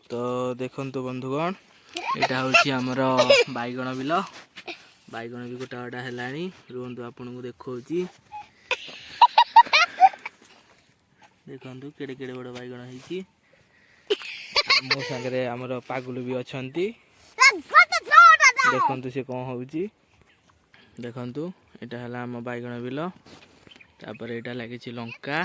तो देखंतु बंधुगण एटा होची हमर बाईगण बिल बाईगण भी गोटा गोटा हेलानी रुहंतु आपन को देखौची देखंतु केडे केडे बड़ बाईगण हेची मो संगरे हमर पागुलु भी अछंती देखंतु से कोन होउची देखंतु एटा हला हम बाईगण बिल तापर एटा लागिची लंका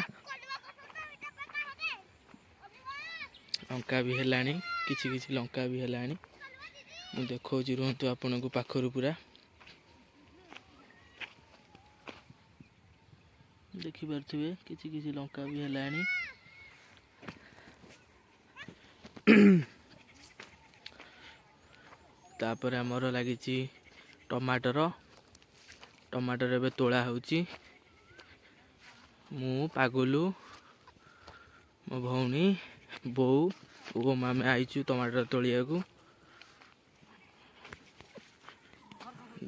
लंका भी हेलानी किछि किछि लंका भी हेलानी मु देखौची रुहंतु आपन को पाखरु पूरा देखि परथिबे किछि किछि लंका भी हेलानी तापर हमर लागिची टमाटर टमाटर एबे तोळा होउची मु पागुलु मो भौणी बो ओ मामे आइचु टमाटर तोलिया को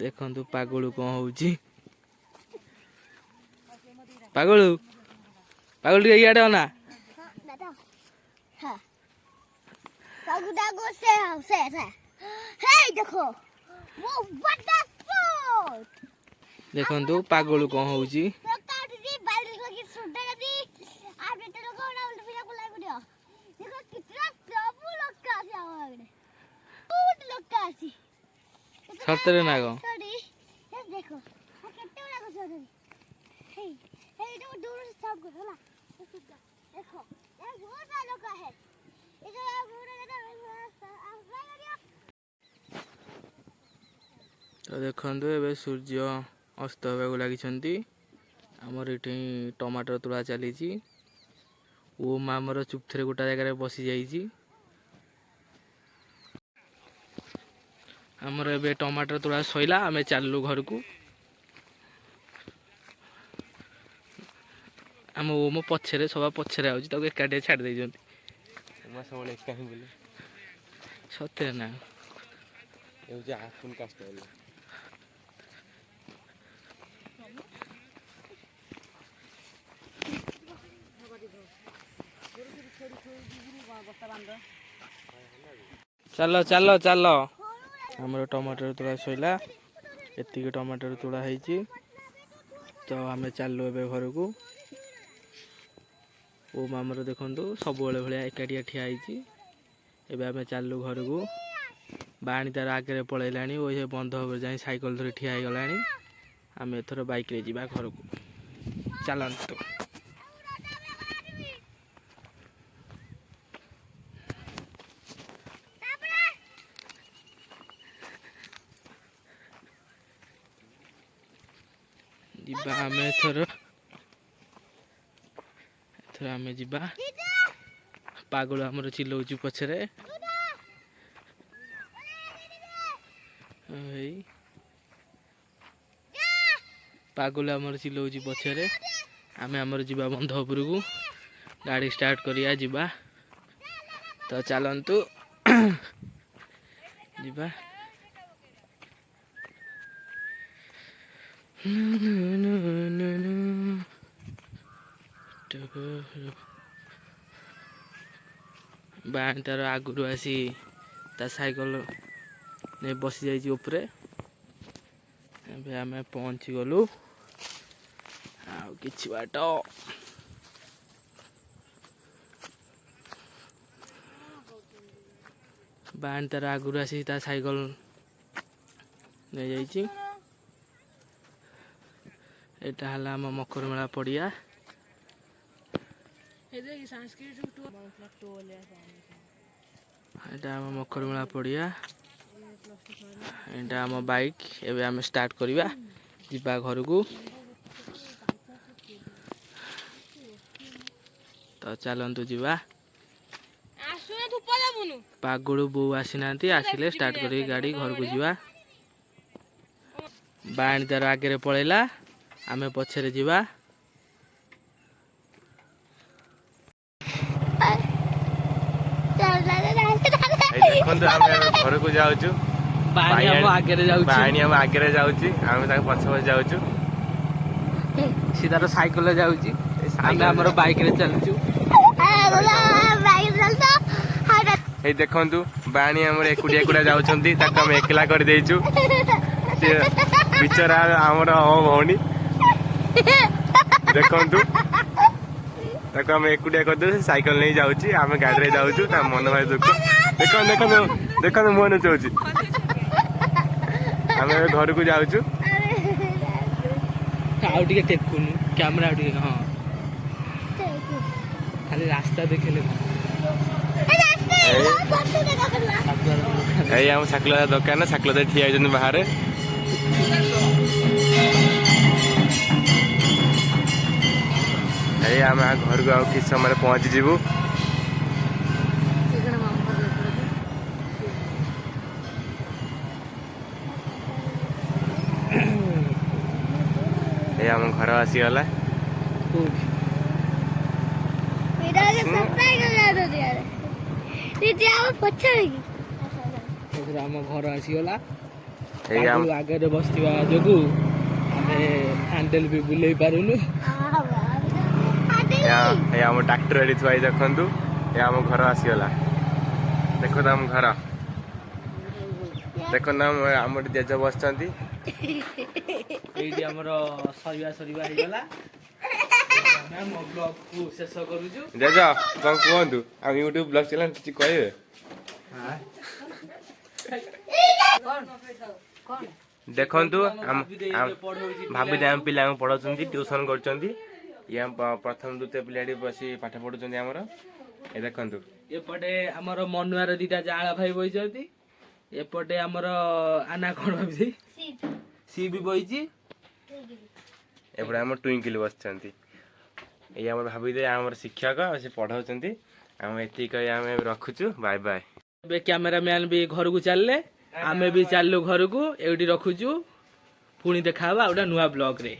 देखंतु पागुलु कोन होउची पागुलु पागुलु के याडे ना हां पागुडा को से हे देखो वो बड़ा स्पॉट देखंतु पागुलु कोन होउची सतरे ना गो देखो केते बड़ा को सतरे हे हे जो दूर से सब को होला देखो ये बहुत बड़ा लोका है ये जो तो देखंतु एबे सूर्य अस्त होबा लागि छंती हमर इठी टमाटर तुला चली छी ओ मामर चुपथरे गोटा जगह रे बसी जाई छी हमर एबे टमाटर तुला सइला हमें चाललु घर को हम ओ मो पछरे सवा पछरे आउची ताको एकाटे छाड़ दे जंती म सबले एका ही बोले सते ना ए जे आफुन कष्ट होला चलो चलो चलो हमर टमाटर तुला सइला एति के टमाटर तुला हेची तो हमें चललो एबे घर को ओ मामर देखंतु सब बेले भलिया एकाटिया ठिया हेची एबे हमें चललो घर को बाणी तार आगे पळैलानी ओ हे बंध over जाई साइकिल धरि ठिया हे गलानी हमें एथर बाइक रे जिबा घर को चलंतु जिबा हमें एथर हमें जिबा पागल हमर चिल्लौची पछरे एई पागल हमर चिल्लौची पछरे हमें हमर जिबा बंध ऊपर को गाड़ी स्टार्ट करिया जिबा तो चलंतु जिबा बाण तार आगुरु आसी ता साइकिल ने बसी जाई ऊपर एबे हमें पहुंची गलु आ किछि बाट बाण तार आगुरु आसी ता साइकिल ने जाई एटा हला हम मकर मेला पड़िया एटा हम मकर मेला पड़िया एटा हम बाइक एबे हम स्टार्ट करिबा जिबा घर को तो चलंतु जिबा पागुड़ू बो आसी नांती आसिले स्टार्ट करी गाड़ी घर को जिबा बाणी तार आगे रे पळैला आमे पछरे जिबा देखंतु हम घर को जाउछु बाणी हम आगे रे जाउछु बाणी हम आगे रे जाउछि हम ताक पछ पछ जाउछु सीधा तो साइकिल ले जाउछि आमे हमर बाइक रे चलछु ଏଇ ଦେଖନ୍ତୁ ବାଣୀ ଆମର ଏକୁଟିଆ ଏକୁଟିଆ ଯାଉଛନ୍ତି ତାକୁ ଆମେ ଏକଲା କରିଦେଇଛୁ ସେ ବିଚରା ଆମର ଭଉଣୀ ଦେଖନ୍ତୁ ତାକୁ ଆମେ ଏକୁଟିଆ କରିଦେଉଛୁ ସାଇକେଲ ନେଇ ଯାଉଛି ଆମେ ଗାଡ଼ିରେ ଯାଉଛୁ ତା ମନ ଭାରି ଦୁଃଖ ଦେଖନ୍ତୁ ଦେଖନ୍ତୁ ଦେଖନ୍ତୁ ମୁହଁ ନଚଉଛି ଆମେ ଏବେ ଘରକୁ ଯାଉଛୁ ଆଉ ଟିକେ ଟେକୁନୁ କ୍ୟାମେରା ଆଉ ଟିକେ ହଁ ଖାଲି ରାସ୍ତା ଦେଖିଲେ ଏଇ ଆମ ସାକୁଲଦା ଦୋକାନ ସାକୁଲଦା ଠିଆ ହେଇଛନ୍ତି ବାହାରେ ଏଇ ଆମେ ଘରକୁ ଆଉ କିଛି ସମୟରେ ପହଞ୍ଚିଯିବୁ ଏଇ ଆମ ଘର ଆସିଗଲା ଆମ ଘର ଆସିଗଲା ଏଇ ଆଗରେ ବସିଥିବା ଯୋଗୁ ଆମେ ହ୍ୟାଣ୍ଡେଲ ବି ବୁଲେଇ ପାରୁନୁ ଏଇ ଆମ ଟ୍ରାକ୍ଟର ଏଠି ଥୁଆ ହେଇଛି ଦେଖନ୍ତୁ ଏ ଆମ ଘର ଆସିଗଲା ଦେଖନ୍ତୁ ଆମ ଘର ଦେଖନ୍ତୁ ଆମର ଜେଜ ବସିଛନ୍ତି ଏଇଠି ଆମର ସରିବା ହେଇଗଲା ଆମ ବ୍ଲଗକୁ ଶେଷ କରୁଛୁ ଜେଜ କଣ କୁହନ୍ତୁ ଆମ ୟୁଟ୍ୟୁବ ବ୍ଲଗ ଚଲାନ କିଛି କହିବେ ଦେଖନ୍ତୁ ଭାବିଦେ ଆମ ପିଲାଙ୍କୁ ପଢାଉଛନ୍ତି ଟ୍ୟୁସନ କରୁଛନ୍ତି ଇଏ ପ୍ରଥମ ଦ୍ୱିତୀୟ ପିଲାଟି ବସି ପାଠ ପଢୁଛନ୍ତି ଆମର ଏ ଦେଖନ୍ତୁ ଏପଟେ ଆମର ମନୁଆର ଦିଟା ଜାଳ ଭାଇ ବଇଛନ୍ତି ଏପଟେ ଆମର ଆନା କଣ ଭାବିଛି ସି ବି ବଇଛି ଏପଟେ ଆମର ଟୁଇଙ୍କିଲ ବସିଛନ୍ତି ଏଇ ଆମର ଭାବିଦେ ଆମର ଶିକ୍ଷକ ସେ ପଢାଉଛନ୍ତି ଆମେ ଏତିକି କହି ଆମେ ରଖୁଛୁ ବାଏ ବାଏ ଏବେ କ୍ୟାମେରାମ୍ୟାନ ବି ଘରକୁ ଚାଲିଲେ ଆମେ ବି ଚାଲିଲୁ ଘରକୁ ଏଇଠି ରଖୁଛୁ ପୁଣି ଦେଖାହବା ଗୋଟେ ନୂଆ ବ୍ଲଗରେ।